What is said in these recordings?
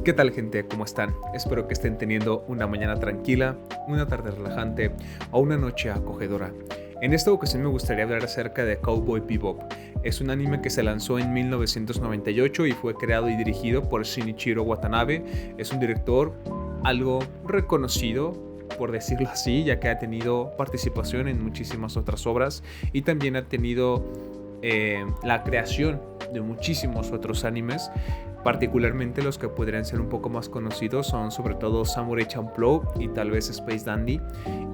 ¿Qué tal, gente? ¿Cómo están? Espero que estén teniendo una mañana tranquila, una tarde relajante o una noche acogedora. En esta ocasión me gustaría hablar acerca de Cowboy Bebop. Es un anime que se lanzó en 1998 y fue creado y dirigido por Shinichiro Watanabe. Es un director algo reconocido, por decirlo así, ya que ha tenido participación en muchísimas otras obras y también ha tenido la creación de muchísimos otros animes. Particularmente los que podrían ser un poco más conocidos son sobre todo Samurai Champloo y tal vez Space Dandy.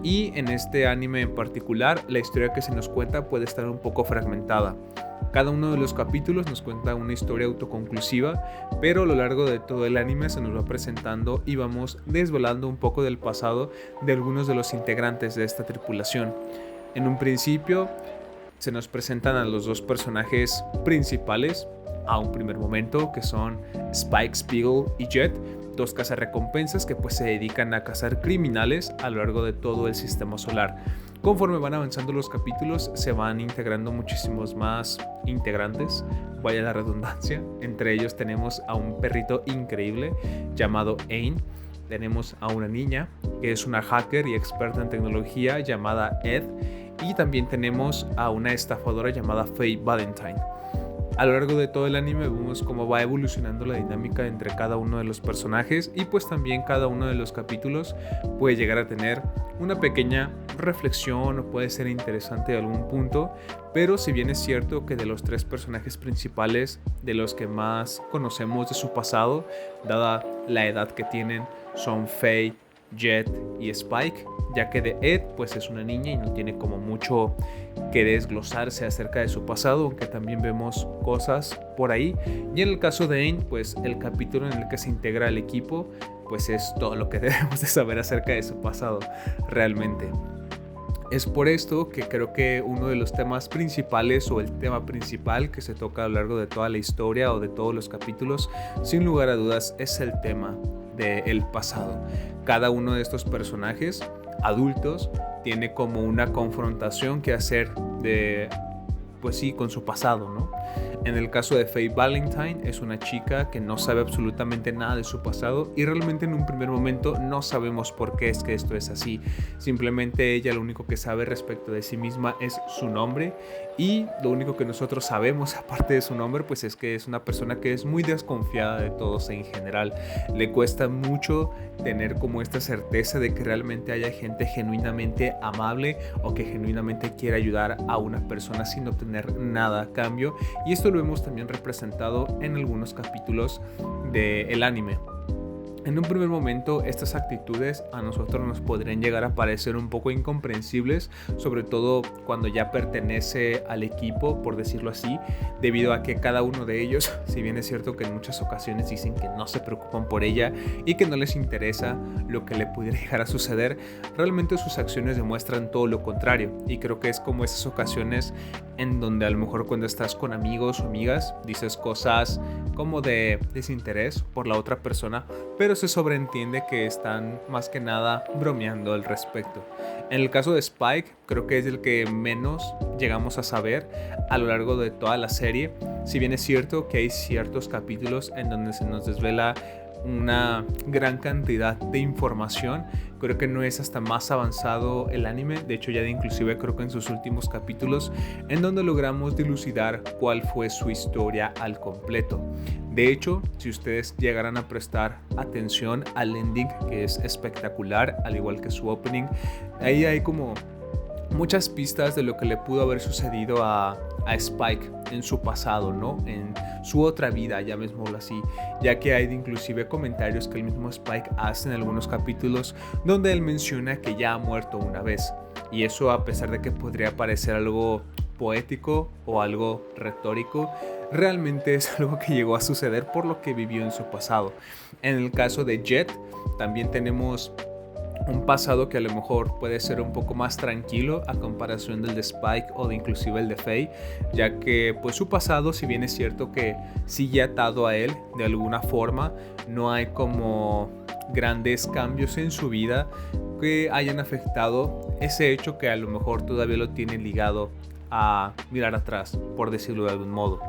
Y en este anime en particular, la historia que se nos cuenta puede estar un poco fragmentada. Cada uno de los capítulos nos cuenta una historia autoconclusiva, pero a lo largo de todo el anime se nos va presentando y vamos desvelando un poco del pasado de algunos de los integrantes de esta tripulación. En un principio se nos presentan a los dos personajes principales a un primer momento, que son Spike Spiegel y Jet, dos cazarrecompensas que pues se dedican a cazar criminales a lo largo de todo el sistema solar. Conforme van avanzando los capítulos se van integrando muchísimos más integrantes, vaya la redundancia. Entre ellos tenemos a un perrito increíble llamado Ain. Tenemos a una niña que es una hacker y experta en tecnología llamada Ed. Y también tenemos a una estafadora llamada Faye Valentine. A lo largo de todo el anime vemos cómo va evolucionando la dinámica entre cada uno de los personajes y pues también cada uno de los capítulos puede llegar a tener una pequeña reflexión o puede ser interesante de algún punto, pero si bien es cierto que de los tres personajes principales, de los que más conocemos de su pasado, dada la edad que tienen, son Faye, Jet y Spike, ya que de Ed pues es una niña y no tiene como mucho que desglosarse acerca de su pasado, aunque también vemos cosas por ahí. Y en el caso de Ain, pues el capítulo en el que se integra el equipo pues es todo lo que debemos de saber acerca de su pasado realmente. Es por esto que creo que uno de los temas principales o el tema principal que se toca a lo largo de toda la historia o de todos los capítulos, sin lugar a dudas, es el tema del pasado. Cada uno de estos personajes adultos tiene como una confrontación que hacer pues sí, con su pasado, ¿no? En el caso de Faye Valentine es una chica que no sabe absolutamente nada de su pasado y realmente en un primer momento no sabemos por qué es que esto es así. Simplemente ella lo único que sabe respecto de sí misma es su nombre y lo único que nosotros sabemos aparte de su nombre pues es que es una persona que es muy desconfiada de todos en general. Le cuesta mucho tener como esta certeza de que realmente haya gente genuinamente amable o que genuinamente quiera ayudar a una persona sin obtener nada a cambio, y esto lo hemos también representado en algunos capítulos del anime. En un primer momento estas actitudes a nosotros nos podrían llegar a parecer un poco incomprensibles, sobre todo cuando ya pertenece al equipo, por decirlo así, debido a que cada uno de ellos, si bien es cierto que en muchas ocasiones dicen que no se preocupan por ella y que no les interesa lo que le pudiera llegar a suceder, realmente sus acciones demuestran todo lo contrario, y creo que es como esas ocasiones en donde a lo mejor cuando estás con amigos o amigas dices cosas como de desinterés por la otra persona, pero se sobreentiende que están más que nada bromeando al respecto. En el caso de Spike, creo que es el que menos llegamos a saber a lo largo de toda la serie, si bien es cierto que hay ciertos capítulos en donde se nos desvela una gran cantidad de información. Creo que no es hasta más avanzado el anime, de hecho ya inclusive creo que en sus últimos capítulos, en donde logramos dilucidar cuál fue su historia al completo. De hecho, si ustedes llegaran a prestar atención al ending, que es espectacular, al igual que su opening, ahí hay como muchas pistas de lo que le pudo haber sucedido a Spike en su pasado, ¿no? En su otra vida, llamémoslo así, ya que hay inclusive comentarios que el mismo Spike hace en algunos capítulos donde él menciona que ya ha muerto una vez, y eso, a pesar de que podría parecer algo poético o algo retórico, realmente es algo que llegó a suceder por lo que vivió en su pasado. En el caso de Jet también tenemos un pasado que a lo mejor puede ser un poco más tranquilo a comparación del de Spike o de inclusive el de Faye, ya que pues su pasado, si bien es cierto que sigue atado a él de alguna forma, no hay como grandes cambios en su vida que hayan afectado ese hecho que a lo mejor todavía lo tiene ligado a mirar atrás, por decirlo de algún modo.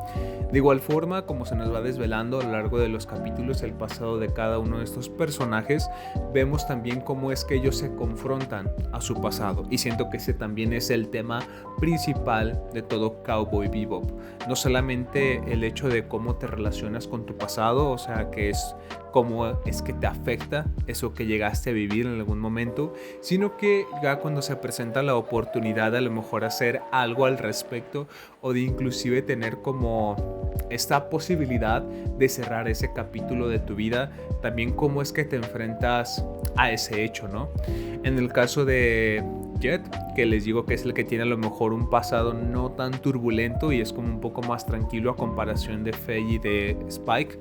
De igual forma, como se nos va desvelando a lo largo de los capítulos el pasado de cada uno de estos personajes, vemos también cómo es que ellos se confrontan a su pasado, y siento que ese también es el tema principal de todo Cowboy Bebop. No solamente el hecho de cómo te relacionas con tu pasado, o sea, que es cómo es que te afecta eso que llegaste a vivir en algún momento, sino que ya cuando se presenta la oportunidad de a lo mejor hacer algo al respecto, o de inclusive tener como esta posibilidad de cerrar ese capítulo de tu vida, también cómo es que te enfrentas a ese hecho, ¿no? En el caso de Jet, que les digo que es el que tiene a lo mejor un pasado no tan turbulento y es como un poco más tranquilo a comparación de Faye y de Spike,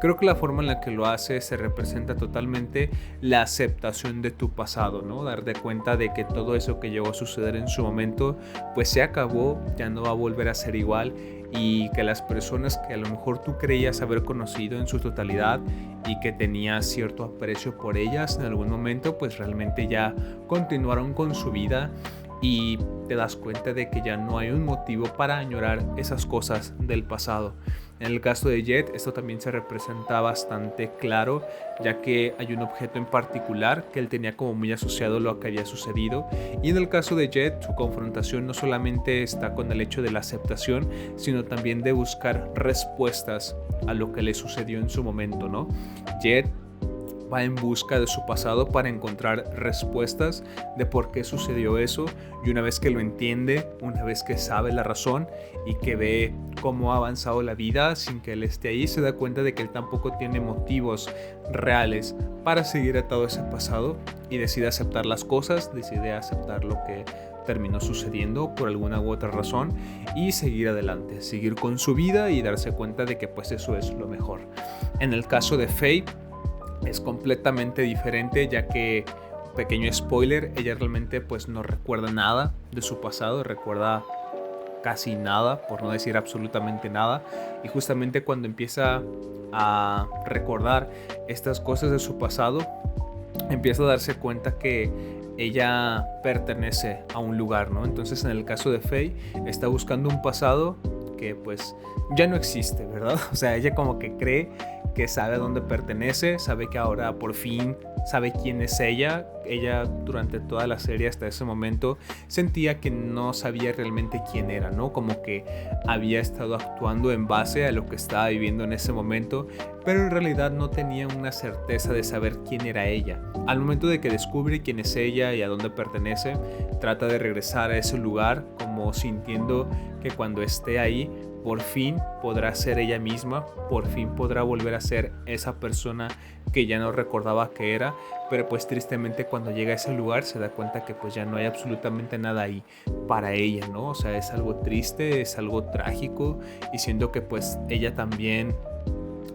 creo que la forma en la que lo hace se representa totalmente la aceptación de tu pasado, ¿no? Darte cuenta de que todo eso que llegó a suceder en su momento pues se acabó, ya no va a volver a ser igual, y que las personas que a lo mejor tú creías haber conocido en su totalidad y que tenías cierto aprecio por ellas en algún momento, pues realmente ya continuaron con su vida, y te das cuenta de que ya no hay un motivo para añorar esas cosas del pasado. En el caso de Jet, esto también se representa bastante claro, ya que hay un objeto en particular que él tenía como muy asociado a lo que había sucedido. Y en el caso de Jet, su confrontación no solamente está con el hecho de la aceptación, sino también de buscar respuestas a lo que le sucedió en su momento, ¿no? Jet va en busca de su pasado para encontrar respuestas de por qué sucedió eso, y una vez que lo entiende, una vez que sabe la razón y que ve cómo ha avanzado la vida sin que él esté ahí, se da cuenta de que él tampoco tiene motivos reales para seguir atado a ese pasado, y decide aceptar las cosas, decide aceptar lo que terminó sucediendo por alguna u otra razón y seguir adelante, seguir con su vida y darse cuenta de que pues eso es lo mejor. En el caso de Faye es completamente diferente, ya que, pequeño spoiler, ella realmente pues no recuerda nada de su pasado, recuerda casi nada, por no decir absolutamente nada, y justamente cuando empieza a recordar estas cosas de su pasado, empieza a darse cuenta que ella pertenece a un lugar, ¿no? Entonces, en el caso de Faye, está buscando un pasado que pues ya no existe, ¿verdad? O sea, ella como que cree que sabe a dónde pertenece, sabe que ahora por fin sabe quién es ella. Ella durante toda la serie hasta ese momento sentía que no sabía realmente quién era, ¿no? Como que había estado actuando en base a lo que estaba viviendo en ese momento, pero en realidad no tenía una certeza de saber quién era ella. Al momento de que descubre quién es ella y a dónde pertenece, trata de regresar a ese lugar como sintiendo que cuando esté ahí por fin podrá ser ella misma, por fin podrá volver a ser esa persona que ya no recordaba que era, pero pues tristemente cuando llega a ese lugar se da cuenta que pues ya no hay absolutamente nada ahí para ella, ¿no? O sea, es algo triste, es algo trágico, y siento que pues ella también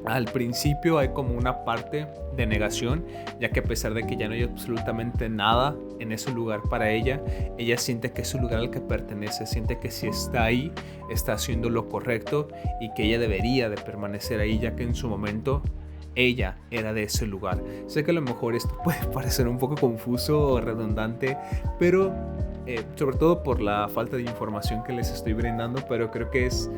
al principio hay como una parte de negación, ya que a pesar de que ya no hay absolutamente nada en ese lugar para ella, ella siente que es su lugar al que pertenece, siente que si está ahí, está haciendo lo correcto y que ella debería de permanecer ahí, ya que en su momento ella era de ese lugar. Sé que a lo mejor esto puede parecer un poco confuso o redundante, pero sobre todo por la falta de información que les estoy brindando, pero creo que es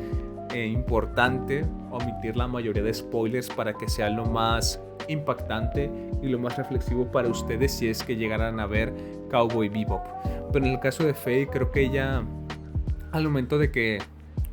importante omitir la mayoría de spoilers para que sea lo más impactante y lo más reflexivo para ustedes si es que llegaran a ver Cowboy Bebop. Pero en el caso de Faye, creo que ella, al momento de que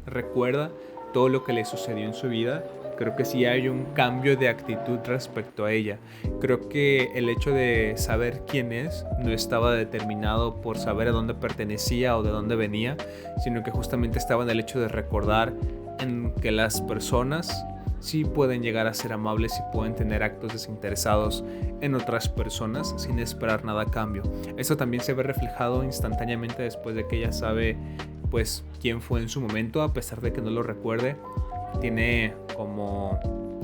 recuerda todo lo que le sucedió en su vida, creo que sí hay un cambio de actitud respecto a ella. Creo que el hecho de saber quién es no estaba determinado por saber a dónde pertenecía o de dónde venía, sino que justamente estaba en el hecho de recordar en que las personas sí pueden llegar a ser amables y pueden tener actos desinteresados en otras personas sin esperar nada a cambio. Esto también se ve reflejado instantáneamente después de que ella sabe pues quién fue en su momento, a pesar de que no lo recuerde. Tiene como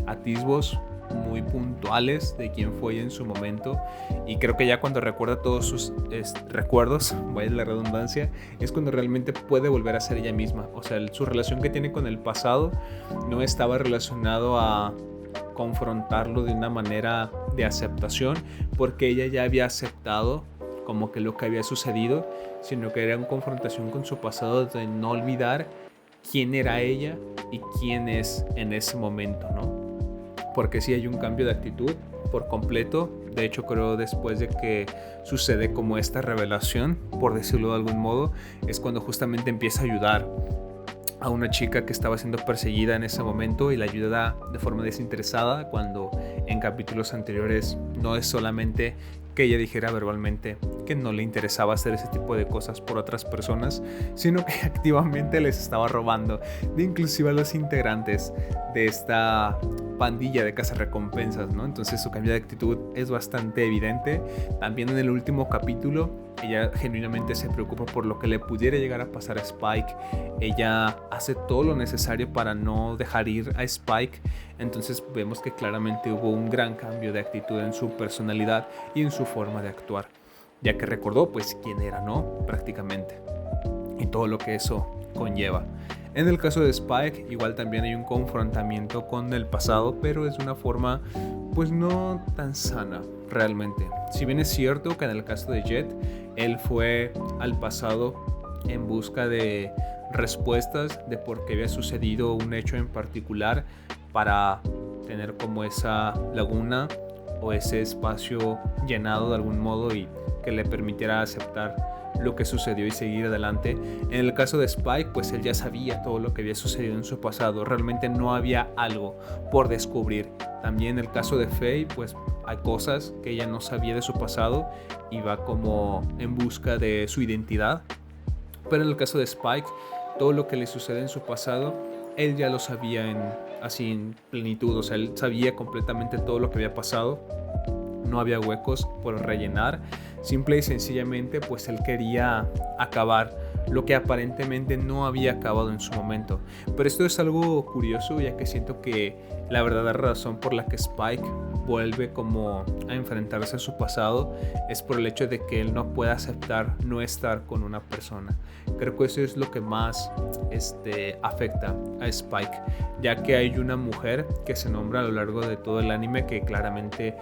atisbos muy puntuales de quién fue en su momento, y creo que ya cuando recuerda todos sus recuerdos, vaya la redundancia, es cuando realmente puede volver a ser ella misma. O sea, su relación que tiene con el pasado no estaba relacionado a confrontarlo de una manera de aceptación, porque ella ya había aceptado como que lo que había sucedido, sino que era una confrontación con su pasado de no olvidar quién era ella y quién es en ese momento, ¿no? Porque sí hay un cambio de actitud por completo. De hecho, creo después de que sucede como esta revelación, por decirlo de algún modo, es cuando justamente empieza a ayudar a una chica que estaba siendo perseguida en ese momento y la ayuda de forma desinteresada, cuando en capítulos anteriores no es solamente que ella dijera verbalmente que no le interesaba hacer ese tipo de cosas por otras personas, sino que activamente les estaba robando, de inclusive a los integrantes de esta pandilla de cazarrecompensas, ¿no? Entonces su cambio de actitud es bastante evidente. También en el último capítulo ella genuinamente se preocupa por lo que le pudiera llegar a pasar a Spike. Ella hace todo lo necesario para no dejar ir a Spike. Entonces vemos que claramente hubo un gran cambio de actitud en su personalidad y en su forma de actuar, ya que recordó pues quién era, ¿no? Prácticamente. Y todo lo que eso conlleva. En el caso de Spike, igual también hay un confrontamiento con el pasado, pero es de una forma pues no tan sana realmente. Si bien es cierto que en el caso de Jet, él fue al pasado en busca de respuestas de por qué había sucedido un hecho en particular, para tener como esa laguna o ese espacio llenado de algún modo y que le permitiera aceptar lo que sucedió y seguir adelante. En el caso de Spike, pues él ya sabía todo lo que había sucedido en su pasado, realmente no había algo por descubrir. También en el caso de Faye, pues hay cosas que ella no sabía de su pasado y va como en busca de su identidad. Pero en el caso de Spike, todo lo que le sucede en su pasado, él ya lo sabía así en plenitud, o sea, él sabía completamente todo lo que había pasado. No había huecos por rellenar, simple y sencillamente pues él quería acabar lo que aparentemente no había acabado en su momento. Pero esto es algo curioso, ya que siento que la verdadera razón por la que Spike vuelve como a enfrentarse a su pasado es por el hecho de que él no puede aceptar no estar con una persona. Creo que eso es lo que más afecta a Spike, ya que hay una mujer que se nombra a lo largo de todo el anime que claramente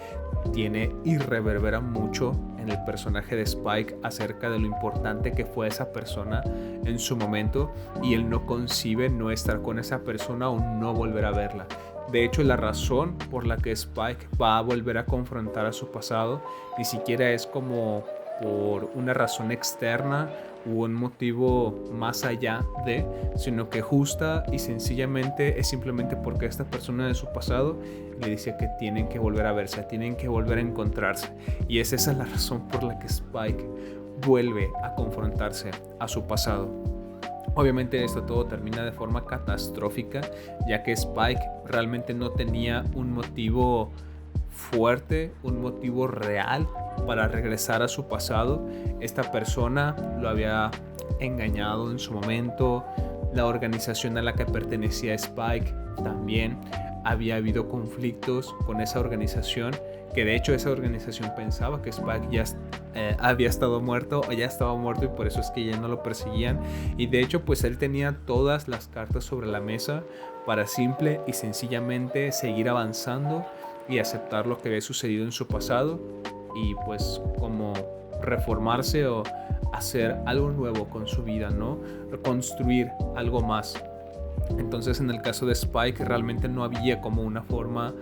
tiene y reverbera mucho en el personaje de Spike acerca de lo importante que fue esa persona en su momento, y él no concibe no estar con esa persona o no volver a verla. De hecho, la razón por la que Spike va a volver a confrontar a su pasado ni siquiera es como por una razón externa u un motivo más allá de, sino que justa y sencillamente es simplemente porque esta persona de su pasado le dice que tienen que volver a verse, tienen que volver a encontrarse, y esa es la razón por la que Spike vuelve a confrontarse a su pasado. Obviamente esto todo termina de forma catastrófica, ya que Spike realmente no tenía un motivo fuerte, un motivo real para regresar a su pasado. Esta persona lo había engañado en su momento, la organización a la que pertenecía Spike también había habido conflictos con esa organización, que de hecho esa organización pensaba que Spike ya había estado muerto o ya estaba muerto, y por eso es que ya no lo perseguían. Y de hecho pues él tenía todas las cartas sobre la mesa para simple y sencillamente seguir avanzando y aceptar lo que había sucedido en su pasado y pues como reformarse o hacer algo nuevo con su vida, ¿no? Construir algo más. Entonces en el caso de Spike realmente no había como una forma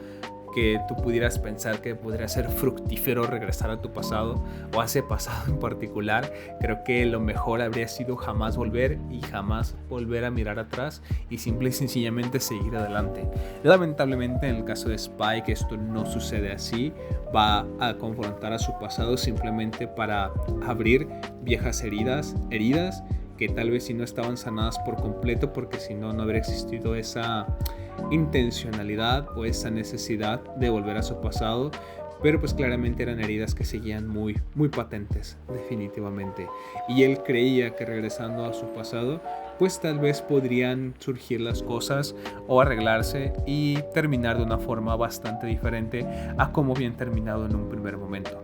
que tú pudieras pensar que podría ser fructífero regresar a tu pasado o a ese pasado en particular. Creo que lo mejor habría sido jamás volver y jamás volver a mirar atrás y simple y sencillamente seguir adelante. Lamentablemente en el caso de Spike esto no sucede así. Va a confrontar a su pasado simplemente para abrir viejas heridas que tal vez si no estaban sanadas por completo, porque si no, no habría existido esa intencionalidad o esa necesidad de volver a su pasado, pero pues claramente eran heridas que seguían muy patentes definitivamente, y él creía que regresando a su pasado pues tal vez podrían surgir las cosas o arreglarse y terminar de una forma bastante diferente a como habían terminado en un primer momento.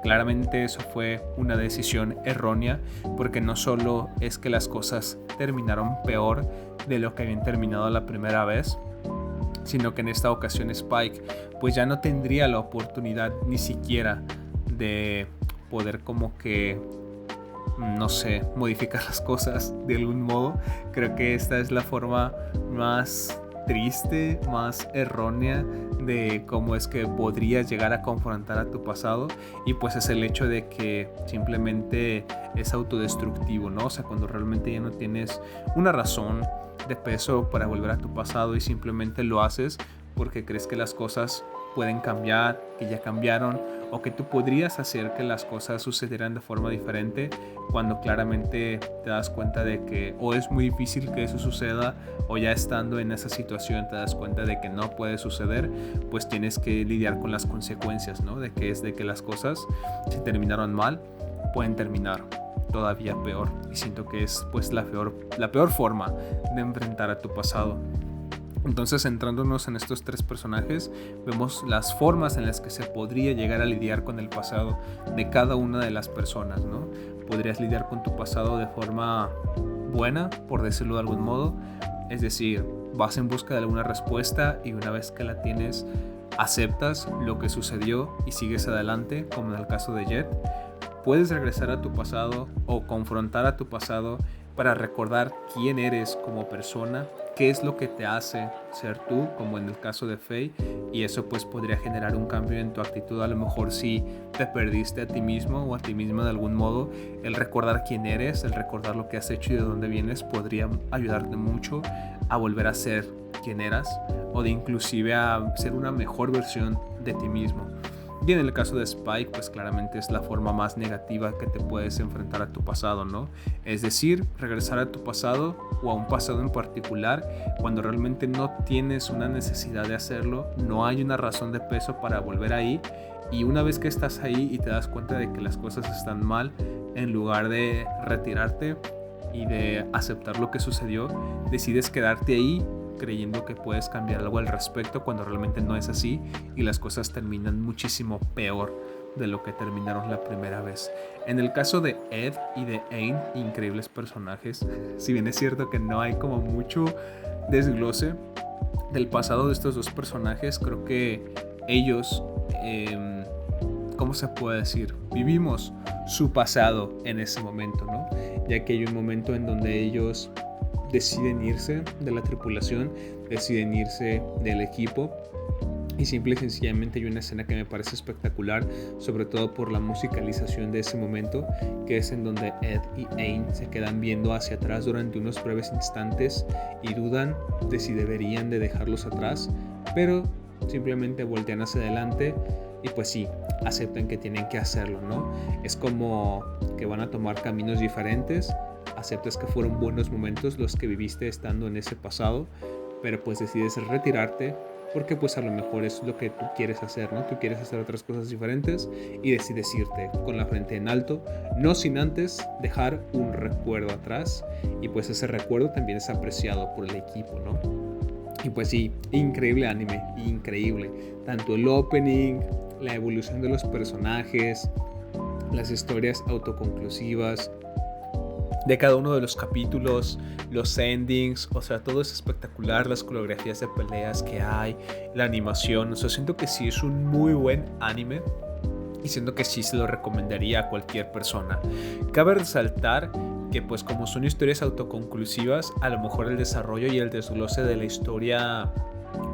Claramente eso fue una decisión errónea, porque no solo es que las cosas terminaron peor de lo que habían terminado la primera vez, sino que en esta ocasión Spike pues ya no tendría la oportunidad ni siquiera de poder como que, no sé, modificar las cosas de algún modo. Creo que esta es la forma más triste, más errónea de cómo es que podrías llegar a confrontar a tu pasado, y pues es el hecho de que simplemente es autodestructivo, ¿no? O sea, cuando realmente ya no tienes una razón de peso para volver a tu pasado y simplemente lo haces porque crees que las cosas pueden cambiar, que ya cambiaron, o que tú podrías hacer que las cosas sucedieran de forma diferente, cuando claramente te das cuenta de que o es muy difícil que eso suceda, o ya estando en esa situación te das cuenta de que no puede suceder, pues tienes que lidiar con las consecuencias, ¿no? De que las cosas, si terminaron mal, pueden terminar todavía peor. Y siento que es pues la peor forma de enfrentar a tu pasado. Entonces, centrándonos en estos tres personajes, vemos las formas en las que se podría llegar a lidiar con el pasado de cada una de las personas, ¿no? Podrías lidiar con tu pasado de forma buena, por decirlo de algún modo, es decir, vas en busca de alguna respuesta y una vez que la tienes, aceptas lo que sucedió y sigues adelante, como en el caso de Jet. Puedes regresar a tu pasado o confrontar a tu pasado para recordar quién eres como persona, qué es lo que te hace ser tú, como en el caso de Faye, y eso pues podría generar un cambio en tu actitud. A lo mejor si te perdiste a ti mismo o a ti misma de algún modo, el recordar quién eres, el recordar lo que has hecho y de dónde vienes podría ayudarte mucho a volver a ser quien eras, o de inclusive a ser una mejor versión de ti mismo. Y en el caso de Spike, pues claramente es la forma más negativa que te puedes enfrentar a tu pasado, ¿no? Es decir, regresar a tu pasado o a un pasado en particular cuando realmente no tienes una necesidad de hacerlo, no hay una razón de peso para volver ahí, y una vez que estás ahí y te das cuenta de que las cosas están mal, en lugar de retirarte y de aceptar lo que sucedió, decides quedarte ahí creyendo que puedes cambiar algo al respecto cuando realmente no es así, y las cosas terminan muchísimo peor de lo que terminaron la primera vez. En el caso de Ed y de Aang, increíbles personajes. Si bien es cierto que no hay como mucho desglose del pasado de estos dos personajes, creo que ellos, ¿cómo se puede decir? Vivimos su pasado en ese momento, ¿no? Ya que hay un momento en donde ellos deciden irse de la tripulación, deciden irse del equipo, y simple y sencillamente hay una escena que me parece espectacular, sobre todo por la musicalización de ese momento, que es en donde Ed y Aang se quedan viendo hacia atrás durante unos breves instantes y dudan de si deberían de dejarlos atrás, pero simplemente voltean hacia adelante y pues sí, aceptan que tienen que hacerlo, ¿no? Es como que van a tomar caminos diferentes. Aceptas que fueron buenos momentos los que viviste estando en ese pasado, pero pues decides retirarte porque pues a lo mejor es lo que tú quieres hacer, ¿no? Tú quieres hacer otras cosas diferentes y decides irte con la frente en alto, no sin antes dejar un recuerdo atrás, y pues ese recuerdo también es apreciado por el equipo, ¿no? Y pues sí, increíble anime, increíble. Tanto el opening, la evolución de los personajes, las historias autoconclusivas de cada uno de los capítulos, los endings, o sea, todo es espectacular, las coreografías de peleas que hay, la animación, o sea, siento que sí es un muy buen anime y siento que sí se lo recomendaría a cualquier persona. Cabe resaltar que pues como son historias autoconclusivas, a lo mejor el desarrollo y el desglose de la historia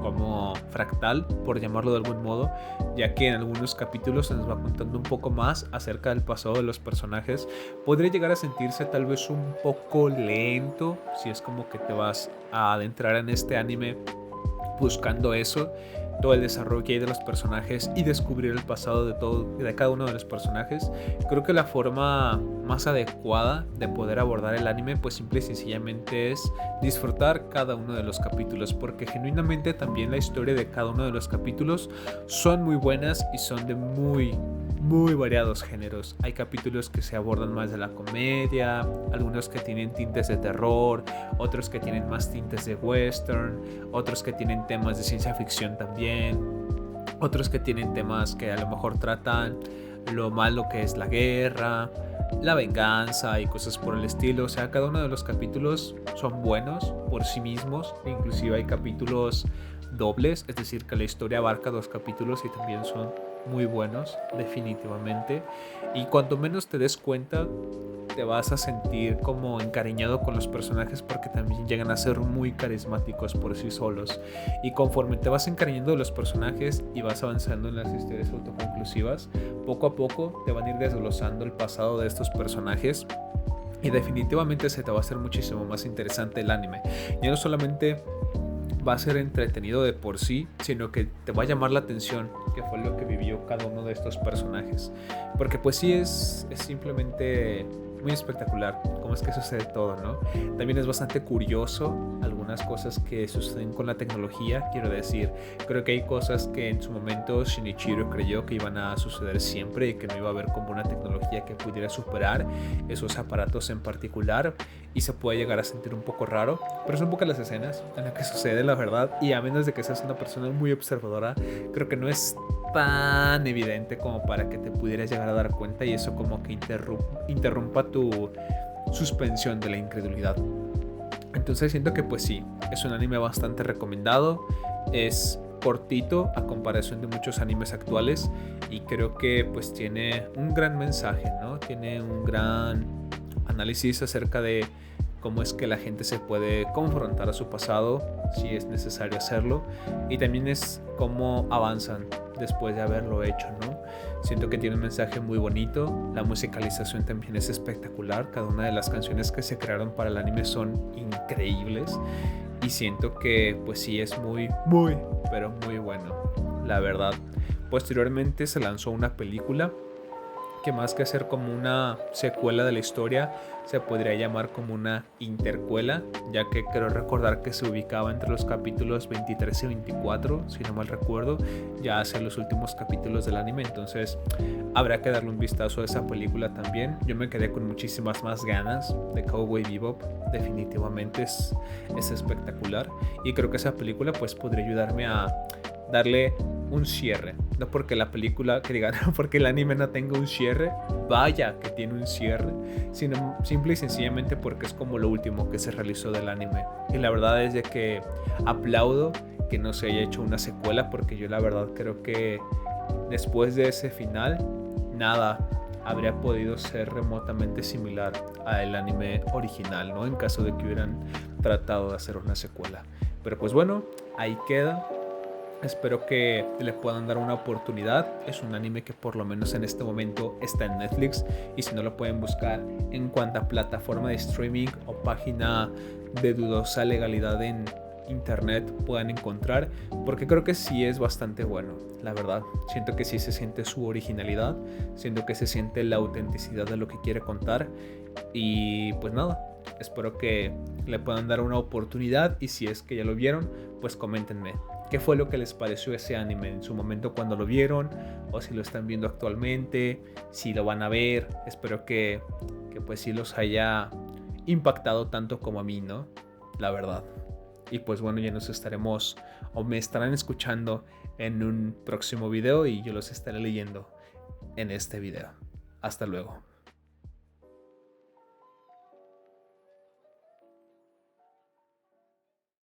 como fractal, por llamarlo de algún modo, ya que en algunos capítulos se nos va contando un poco más acerca del pasado de los personajes, podría llegar a sentirse tal vez un poco lento si es como que te vas a adentrar en este anime buscando eso, todo el desarrollo que hay de los personajes y descubrir el pasado de cada uno de los personajes. Creo que la forma más adecuada de poder abordar el anime pues simple y sencillamente es disfrutar cada uno de los capítulos, porque genuinamente también la historia de cada uno de los capítulos son muy buenas y son de muy variados géneros. Hay capítulos que se abordan más de la comedia, algunos que tienen tintes de terror, otros que tienen más tintes de western, otros que tienen temas de ciencia ficción también, otros que tienen temas que a lo mejor tratan lo malo que es la guerra, la venganza y cosas por el estilo. O sea, cada uno de los capítulos son buenos por sí mismos, inclusive hay capítulos dobles, es decir que la historia abarca 2 capítulos y también son muy buenos, definitivamente. Y cuanto menos te des cuenta, te vas a sentir como encariñado con los personajes porque también llegan a ser muy carismáticos por sí solos. Y conforme te vas encariñando de los personajes y vas avanzando en las historias autoconclusivas, poco a poco te van a ir desglosando el pasado de estos personajes. Y definitivamente se te va a hacer muchísimo más interesante el anime. Ya no solamente va a ser entretenido de por sí, sino que te va a llamar la atención qué fue lo que vivió cada uno de estos personajes. Porque pues sí es simplemente muy espectacular cómo es que sucede todo, ¿no? También es bastante curioso algunas cosas que suceden con la tecnología. Quiero decir, creo que hay cosas que en su momento Shinichiro creyó que iban a suceder siempre y que no iba a haber como una tecnología que pudiera superar esos aparatos en particular, y se puede llegar a sentir un poco raro, pero son pocas las escenas en las que sucede, la verdad, y a menos de que seas una persona muy observadora, creo que no es tan evidente como para que te pudieras llegar a dar cuenta, y eso como que interrumpa tu suspensión de la incredulidad. Entonces siento que pues sí, es un anime bastante recomendado, es cortito a comparación de muchos animes actuales, y creo que pues tiene un gran mensaje, ¿no? Tiene un gran análisis acerca de cómo es que la gente se puede confrontar a su pasado si es necesario hacerlo, y también es cómo avanzan después de haberlo hecho, ¿no? Siento que tiene un mensaje muy bonito, la musicalización también es espectacular, cada una de las canciones que se crearon para el anime son increíbles, y siento que pues sí es pero muy bueno, la verdad. Posteriormente se lanzó una película que, más que ser como una secuela de la historia, se podría llamar como una intercuela, ya que creo recordar que se ubicaba entre los capítulos 23 y 24, si no mal recuerdo, ya hacia los últimos capítulos del anime. Entonces habrá que darle un vistazo a esa película también. Yo me quedé con muchísimas más ganas de Cowboy Bebop, definitivamente es espectacular, y creo que esa película pues podría ayudarme a darle un cierre. No porque la película, que digan, no porque el anime no tenga un cierre, vaya que tiene un cierre, sino simple y sencillamente porque es como lo último que se realizó del anime. Y la verdad es de que aplaudo que no se haya hecho una secuela, porque yo la verdad creo que después de ese final, nada habría podido ser remotamente similar al anime original, ¿no? En caso de que hubieran tratado de hacer una secuela. Pero pues bueno, ahí queda. Espero que le puedan dar una oportunidad. Es un anime que por lo menos en este momento está en Netflix, y si no, lo pueden buscar en cuanta plataforma de streaming o página de dudosa legalidad en internet puedan encontrar, porque creo que sí es bastante bueno, la verdad. Siento que sí se siente su originalidad, siento que se siente la autenticidad de lo que quiere contar, y pues nada, espero que le puedan dar una oportunidad, y si es que ya lo vieron, pues coméntenme qué fue lo que les pareció ese anime en su momento cuando lo vieron, o si lo están viendo actualmente, si lo van a ver. Espero que pues sí los haya impactado tanto como a mí, ¿no? La verdad. Y pues bueno, ya nos estaremos, o me estarán escuchando en un próximo video, y yo los estaré leyendo en este video. Hasta luego.